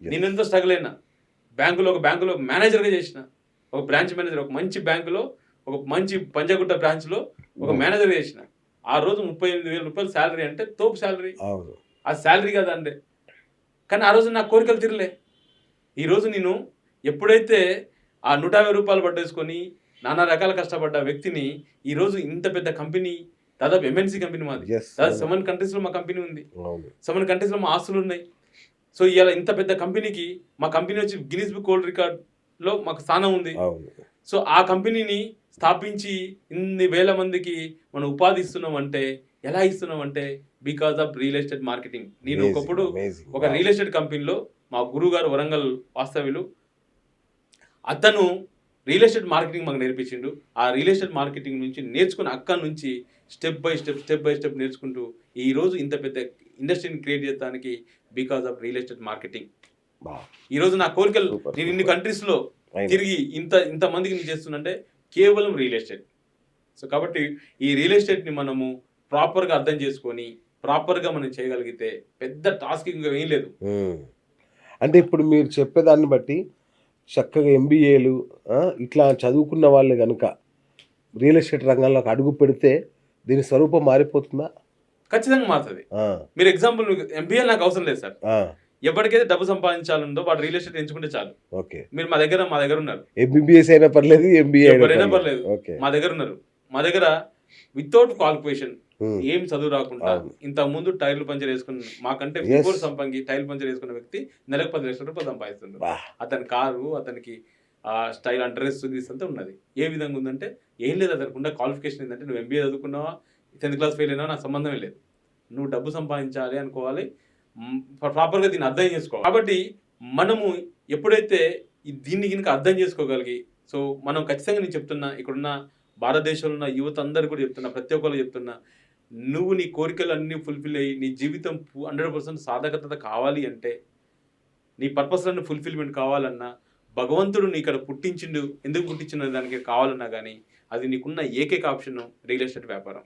నేను ఎంతో స్ట్రగుల్ అయినా. ఒక బ్యాంకులో మేనేజర్గా చేసిన, ఒక బ్రాంచ్ మేనేజర్, ఒక మంచి బ్యాంకులో, ఒక మంచి పంజాగుట్ట బ్రాంచ్లో ఒక మేనేజర్గా చేసిన. ఆ రోజు 38,000 రూపాయలు శాలరీ అంటే తోపు శాలరీ. ఆ శాలరీ కదా అండి. కానీ ఆ రోజు నా కోరికలు తీరలే. ఈరోజు నేను ఎప్పుడైతే ఆ 150 రూపాయలు పట్టేసుకొని నానా రకాల కష్టపడ్డ వ్యక్తిని ఈరోజు ఇంత పెద్ద కంపెనీ, దాదాపు ఎంఎన్సీ కంపెనీ మాది, దాదాపు 7 కంట్రీస్లో మా కంపెనీ ఉంది, 7 కంట్రీస్లో మా ఆస్తులు ఉన్నాయి. సో ఇవాళ ఇంత పెద్ద కంపెనీకి మా కంపెనీ వచ్చి గిన్నిస్ బుక్ వరల్డ్ రికార్డ్లో మాకు స్థానం ఉంది. సో ఆ కంపెనీని స్థాపించి ఇన్ని వేల మందికి మనం ఉపాధి ఇస్తున్నాం అంటే ఎలా ఇస్తున్నాం అంటే because of real estate marketing. నేను ఒకప్పుడు ఒక రియల్ ఎస్టేట్ కంపెనీలో మా గురువు గారు వరంగల్ వాస్తవ్యులు, అతను రియల్ ఎస్టేట్ మార్కెటింగ్ మాకు నేర్పించిండు. ఆ రియల్ ఎస్టేట్ మార్కెటింగ్ నుంచి నేర్చుకుని అక్కడి నుంచి స్టెప్ బై స్టెప్ నేర్చుకుంటూ ఈరోజు ఇంత పెద్ద ఇండస్ట్రీని క్రియేట్ చేయడానికి because of real estate marketing. ఈరోజు నా కోరికలు నేను ఇన్ని కంట్రీస్లో తిరిగి ఇంత మందికి నేను చేస్తున్నంటే కేవలం రియల్ ఎస్టేట్. సో కాబట్టి ఈ రియల్ ఎస్టేట్ని మనము ప్రాపర్గా అర్థం చేసుకొని ప్రాపర్గా మనం చేయగలిగితే పెద్ద టాస్క్ ఇంకా ఏం లేదు. అంటే ఇప్పుడు మీరు చెప్పేదాన్ని బట్టి చక్కగా ఎంబీఏలు ఇట్లా చదువుకున్న వాళ్ళు కనుక రియల్ ఎస్టేట్ రంగంలోకి అడుగు పెడితే దీని స్వరూపం మారిపోతుందా? ఖచ్చితంగా మారుతుంది. మీరు ఎగ్జాంపుల్, ఎంబీఏ నాకు అవసరం లేదు సార్. ఎవరికైతే డబ్బు సంపాదించాలందో వాడు రియల్ ఎస్టేట్ ఎంచుకుంటే చాలు. మీరు మా దగ్గర ఉన్నారు, ఎంబీబీఎస్ అయినా పర్లేదు, ఎంబీఏ అయినా పర్లేదు, మా దగ్గర ఉన్నారు. మా దగ్గర వితౌట్ క్వాలిఫికేషన్, ఏం చదువు రాకుండా ఇంత ముందు టైర్లు పంచర్ వేసుకున్న మాకంటే బిఫోర్ సంపంగి టైర్లు పంచర్ వేసుకున్న వ్యక్తి నెలకు 10 లక్షల రూపాయలు సంపాదిస్తున్నారు. అతని కారు, అతనికి స్టైల్ డ్రెస్ అంతా ఉన్నది. ఏ విధంగా ఉందంటే ఏం లేదు, అతనికి ఉన్న క్వాలిఫికేషన్ ఏంటంటే నువ్వు ఎంబీఏ చదువుకున్నావా, 10th క్లాస్ ఫెయిల్ అయినా నాకు సంబంధమే లేదు. నువ్వు డబ్బు సంపాదించాలి అనుకోవాలి, ప్రాపర్గా దీన్ని అర్థం చేసుకోవాలి. కాబట్టి మనము ఎప్పుడైతే దీన్ని కనుక అర్థం చేసుకోగలిగి, సో మనం ఖచ్చితంగా నేను చెప్తున్నా, ఇక్కడున్న భారతదేశంలో ఉన్న యువత అందరూ కూడా చెప్తున్నా, ప్రతి ఒక్కరు చెప్తున్నా, నువ్వు నీ కోరికలు అన్నీ ఫుల్ఫిల్ అయ్యి నీ జీవితం 100% సాధకత కావాలి అంటే, నీ పర్పస్లన్నీ ఫుల్ఫిల్మెంట్ కావాలన్నా, భగవంతుడు నీ ఇక్కడ పుట్టించిండు, ఎందుకు పుట్టించిన దానికి కావాలన్నా కానీ అది నీకున్న ఏకైక ఆప్షన్ రియల్ ఎస్టేట్ వ్యాపారం.